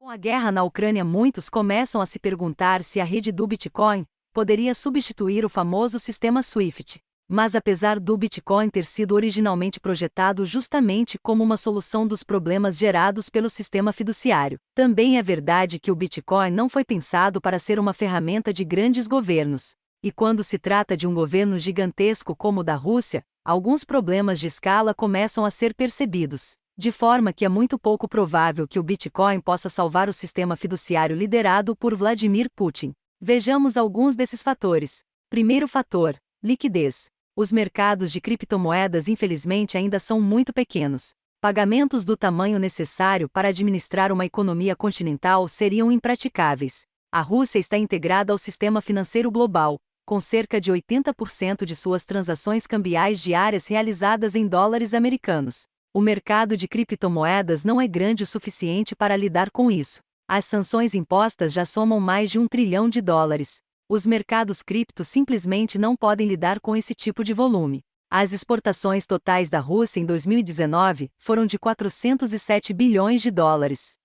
Com a guerra na Ucrânia, muitos começam a se perguntar se a rede do Bitcoin poderia substituir o famoso sistema SWIFT. Mas apesar do Bitcoin ter sido originalmente projetado justamente como uma solução dos problemas gerados pelo sistema fiduciário, também é verdade que o Bitcoin não foi pensado para ser uma ferramenta de grandes governos. E quando se trata de um governo gigantesco como o da Rússia, alguns problemas de escala começam a ser percebidos. De forma que é muito pouco provável que o Bitcoin possa salvar o sistema fiduciário liderado por Vladimir Putin. Vejamos alguns desses fatores. Primeiro fator: liquidez. Os mercados de criptomoedas infelizmente ainda são muito pequenos. Pagamentos do tamanho necessário para administrar uma economia continental seriam impraticáveis. A Rússia está integrada ao sistema financeiro global, com cerca de 80% de suas transações cambiais diárias realizadas em dólares americanos. O mercado de criptomoedas não é grande o suficiente para lidar com isso. As sanções impostas já somam mais de US$ 1 trilhão. Os mercados cripto simplesmente não podem lidar com esse tipo de volume. As exportações totais da Rússia em 2019 foram de US$ 407 bilhões,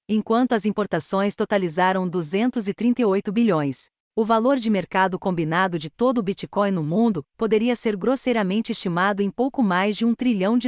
enquanto as importações totalizaram 238 bilhões. O valor de mercado combinado de todo o Bitcoin no mundo poderia ser grosseiramente estimado em pouco mais de US$ 1 trilhão.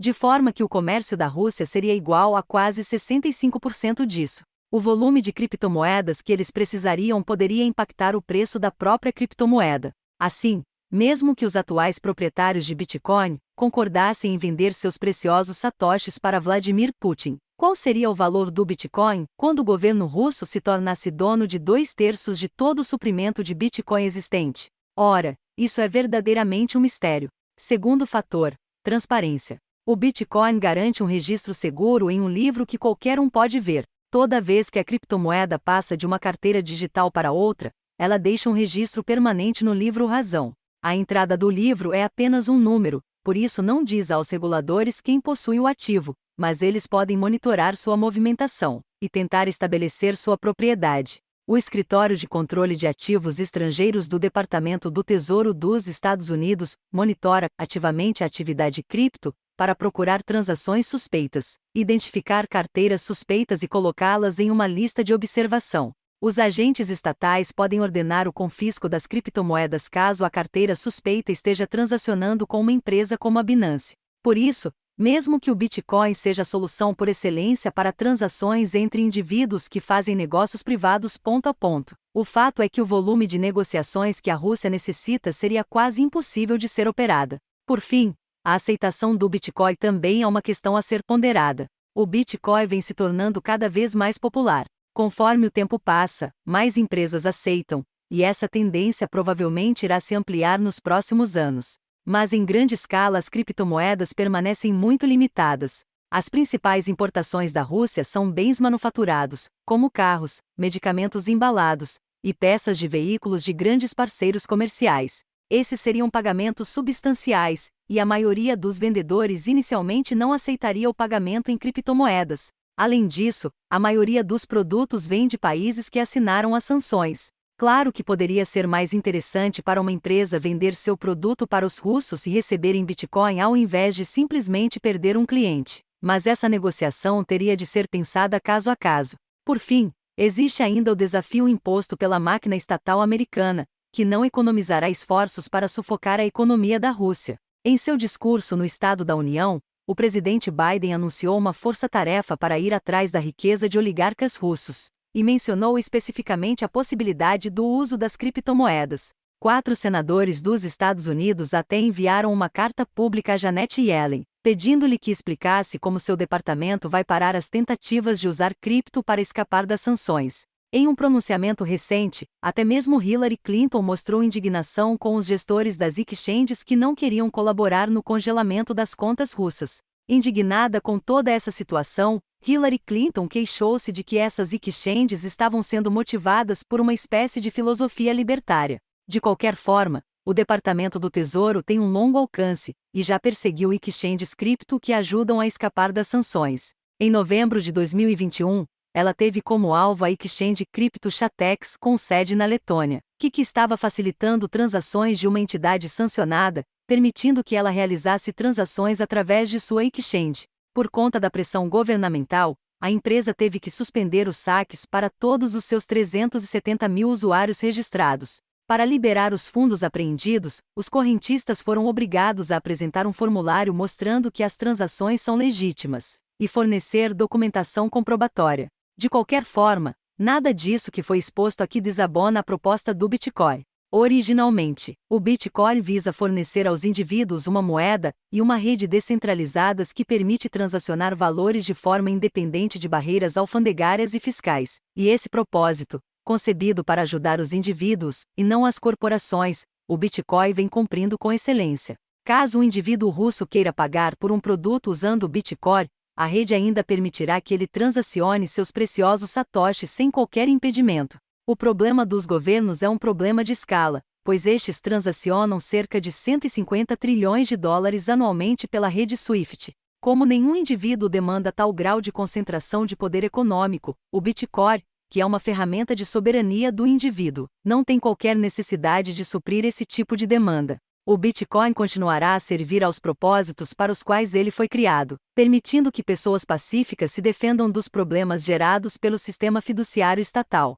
De forma que o comércio da Rússia seria igual a quase 65% disso. O volume de criptomoedas que eles precisariam poderia impactar o preço da própria criptomoeda. Assim, mesmo que os atuais proprietários de Bitcoin concordassem em vender seus preciosos satoshis para Vladimir Putin, qual seria o valor do Bitcoin quando o governo russo se tornasse dono de 2/3 de todo o suprimento de Bitcoin existente? Ora, isso é verdadeiramente um mistério. Segundo fator: transparência. O Bitcoin garante um registro seguro em um livro que qualquer um pode ver. Toda vez que a criptomoeda passa de uma carteira digital para outra, ela deixa um registro permanente no livro razão. A entrada do livro é apenas um número, por isso não diz aos reguladores quem possui o ativo, mas eles podem monitorar sua movimentação e tentar estabelecer sua propriedade. O Escritório de Controle de Ativos Estrangeiros do Departamento do Tesouro dos Estados Unidos monitora ativamente a atividade cripto para procurar transações suspeitas, identificar carteiras suspeitas e colocá-las em uma lista de observação. Os agentes estatais podem ordenar o confisco das criptomoedas caso a carteira suspeita esteja transacionando com uma empresa como a Binance. Por isso, mesmo que o Bitcoin seja a solução por excelência para transações entre indivíduos que fazem negócios privados ponto a ponto, o fato é que o volume de negociações que a Rússia necessita seria quase impossível de ser operada. Por fim, a aceitação do Bitcoin também é uma questão a ser ponderada. O Bitcoin vem se tornando cada vez mais popular. Conforme o tempo passa, mais empresas aceitam, e essa tendência provavelmente irá se ampliar nos próximos anos. Mas em grande escala as criptomoedas permanecem muito limitadas. As principais importações da Rússia são bens manufaturados, como carros, medicamentos embalados, e peças de veículos de grandes parceiros comerciais. Esses seriam pagamentos substanciais, e a maioria dos vendedores inicialmente não aceitaria o pagamento em criptomoedas. Além disso, a maioria dos produtos vem de países que assinaram as sanções. Claro que poderia ser mais interessante para uma empresa vender seu produto para os russos e receber em Bitcoin ao invés de simplesmente perder um cliente. Mas essa negociação teria de ser pensada caso a caso. Por fim, existe ainda o desafio imposto pela máquina estatal americana, que não economizará esforços para sufocar a economia da Rússia. Em seu discurso no Estado da União, o presidente Biden anunciou uma força-tarefa para ir atrás da riqueza de oligarcas russos, e mencionou especificamente a possibilidade do uso das criptomoedas. 4 senadores dos Estados Unidos até enviaram uma carta pública a Janet Yellen, pedindo-lhe que explicasse como seu departamento vai parar as tentativas de usar cripto para escapar das sanções. Em um pronunciamento recente, até mesmo Hillary Clinton mostrou indignação com os gestores das exchanges que não queriam colaborar no congelamento das contas russas. Indignada com toda essa situação, Hillary Clinton queixou-se de que essas exchanges estavam sendo motivadas por uma espécie de filosofia libertária. De qualquer forma, o Departamento do Tesouro tem um longo alcance, e já perseguiu exchanges cripto que ajudam a escapar das sanções. Em novembro de 2021, ela teve como alvo a exchange Crypto Chatex com sede na Letônia, que estava facilitando transações de uma entidade sancionada, permitindo que ela realizasse transações através de sua exchange. Por conta da pressão governamental, a empresa teve que suspender os saques para todos os seus 370 mil usuários registrados. Para liberar os fundos apreendidos, os correntistas foram obrigados a apresentar um formulário mostrando que as transações são legítimas e fornecer documentação comprobatória. De qualquer forma, nada disso que foi exposto aqui desabona a proposta do Bitcoin. Originalmente, o Bitcoin visa fornecer aos indivíduos uma moeda e uma rede descentralizadas que permite transacionar valores de forma independente de barreiras alfandegárias e fiscais. E esse propósito, concebido para ajudar os indivíduos, e não as corporações, o Bitcoin vem cumprindo com excelência. Caso um indivíduo russo queira pagar por um produto usando o Bitcoin, a rede ainda permitirá que ele transacione seus preciosos satoshis sem qualquer impedimento. O problema dos governos é um problema de escala, pois estes transacionam cerca de 150 trilhões de dólares anualmente pela rede SWIFT. Como nenhum indivíduo demanda tal grau de concentração de poder econômico, o Bitcoin, que é uma ferramenta de soberania do indivíduo, não tem qualquer necessidade de suprir esse tipo de demanda. O Bitcoin continuará a servir aos propósitos para os quais ele foi criado, permitindo que pessoas pacíficas se defendam dos problemas gerados pelo sistema fiduciário estatal.